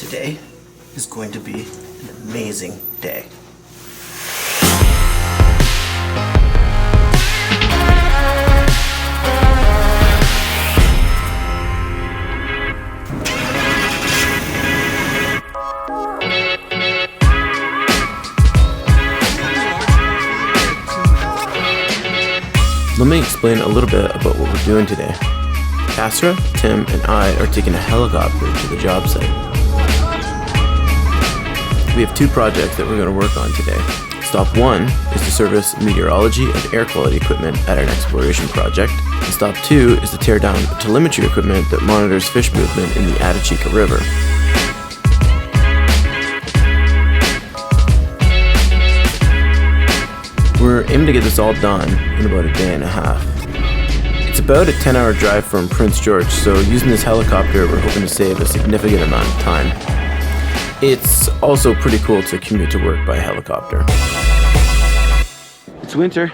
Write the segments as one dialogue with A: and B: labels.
A: Today is going to be an amazing day.
B: Let me explain a little bit about what we're doing today. Kasra, Tim, and I are taking a helicopter to the job site. We have two projects that we're going to work on today. Stop 1 is to service meteorology and air quality equipment at an exploration project. And stop 2 is to tear down telemetry equipment that monitors fish movement in the Chica River. We're aiming to get this all done in about a day and a half. It's about a 10-hour drive from Prince George, so using this helicopter we're hoping to save a significant amount of time. It's also pretty cool to commute to work by helicopter. It's winter.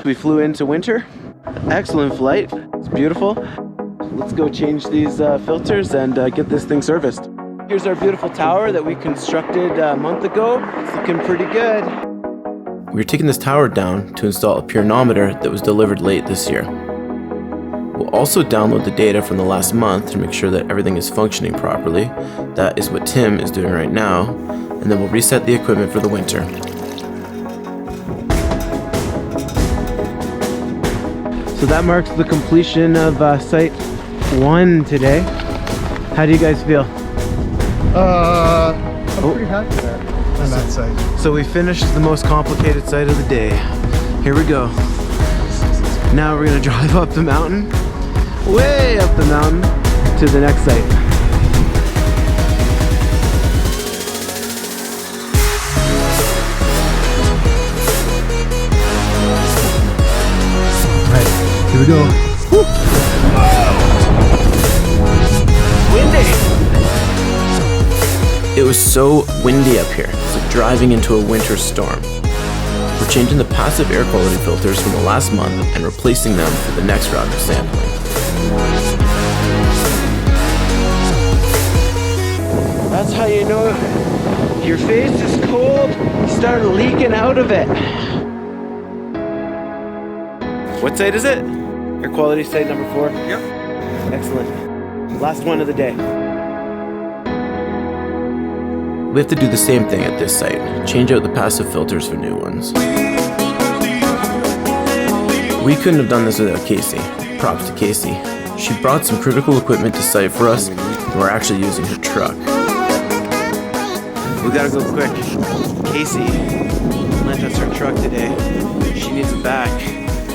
B: We flew into winter. Excellent flight. It's beautiful. Let's go change these filters and get this thing serviced. Here's our beautiful tower that we constructed a month ago. It's looking pretty good. We're taking this tower down to install a pyranometer that was delivered late this year. We'll also download the data from the last month to make sure that everything is functioning properly. That is what Tim is doing right now, and then we'll reset the equipment for the winter. So that marks the completion of Site 1 today. How do you guys feel?
C: I'm pretty happy there on that site.
B: So we finished the most complicated site of the day. Here we go. Now we're gonna drive up the mountain, way up the mountain, to the next site.
C: Right, here we go. Woo.
B: Windy! It was so windy up here. It's like driving into a winter storm. We're changing the passive air quality filters from the last month and replacing them for the next round of sampling. That's how you know your face is cold. You start leaking out of it. What site is it? Air quality site number 4?
C: Yep.
B: Excellent. Last one of the day. We have to do the same thing at this site. Change out the passive filters for new ones. We couldn't have done this without Casey. Props to Casey. She brought some critical equipment to site for us, and we're actually using her truck. We gotta go quick. Casey lent us her truck today. She needs it back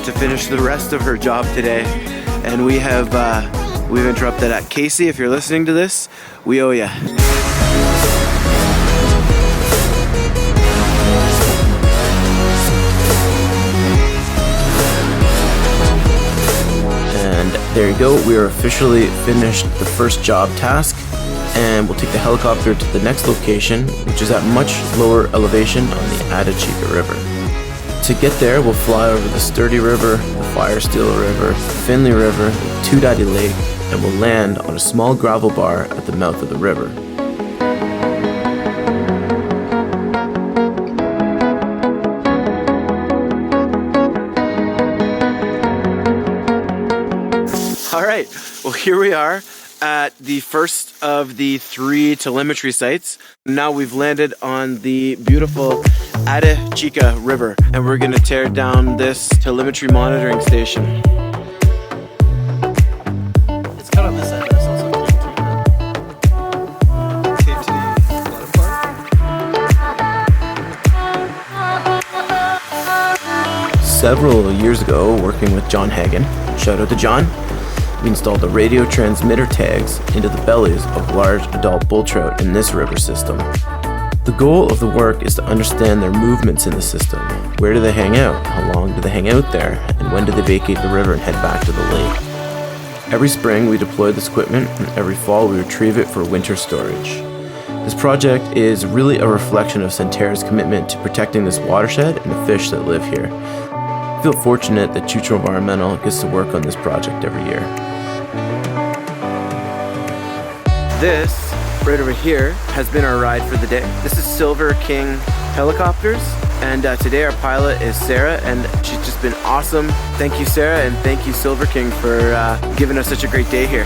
B: to finish the rest of her job today. And we've interrupted that. Casey, if you're listening to this, we owe ya. There you go, we are officially finished the first job task, and we'll take the helicopter to the next location, which is at much lower elevation on the Chica River. To get there, we'll fly over the Sturdy River, the Firesteel River, Finley River, Two Daddy Lake, and we'll land on a small gravel bar at the mouth of the river. Alright, well here we are at the first of the 3 telemetry sites. Now we've landed on the beautiful Chica River, and we're going to tear down this telemetry monitoring station.
A: It's cut on this side, but it's also
B: Several years ago, working with John Hagen, shout out to John, we installed the radio transmitter tags into the bellies of large adult bull trout in this river system. The goal of the work is to understand their movements in the system. Where do they hang out? How long do they hang out there? And when do they vacate the river and head back to the lake? Every spring we deploy this equipment, and every fall we retrieve it for winter storage. This project is really a reflection of Centerra's commitment to protecting this watershed and the fish that live here. I feel fortunate that Chucho Environmental gets to work on this project every year. This right over here has been our ride for the day. This is Silver King Helicopters, and today our pilot is Sarah, and she's just been awesome. Thank you, Sarah, and thank you, Silver King, for giving us such a great day here.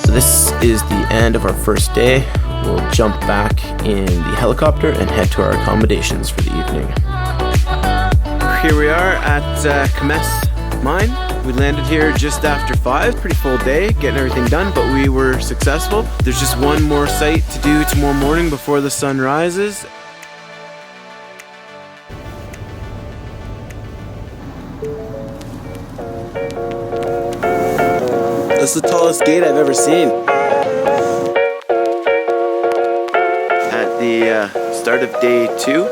B: So this is the end of our first day. We'll jump back in the helicopter and head to our accommodations for the evening. Here we are at Kasra mine. We landed here just after 5. Pretty full day, getting everything done, but we were successful. There's just one more site to do tomorrow morning before the sun rises. That's the tallest gate I've ever seen. At the start of day 2,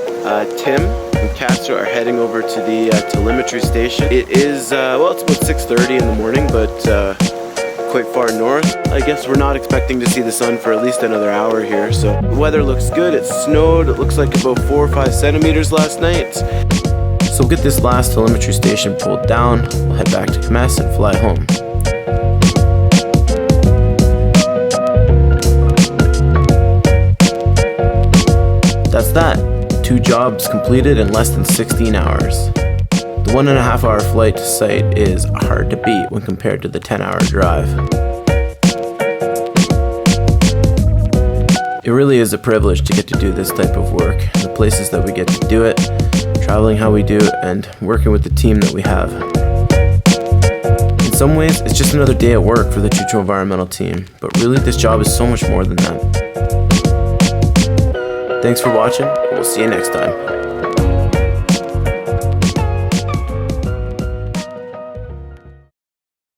B: Tim and Kasra are heading over to the telemetry station. It is, well, it's about 6:30 in the morning, but quite far north. I guess we're not expecting to see the sun for at least another hour here, so the weather looks good. It snowed, it looks like about 4 or 5 centimeters last night. So we'll get this last telemetry station pulled down, we'll head back to Kasra and fly home. That's that. 2 jobs completed in less than 16 hours. The 1.5 hour flight to site is hard to beat when compared to the 10-hour drive. It really is a privilege to get to do this type of work, the places that we get to do it, traveling how we do it, and working with the team that we have. In some ways, it's just another day at work for the Chucho Environmental team, but really this job is so much more than that. Thanks for watching, and we'll see you next time.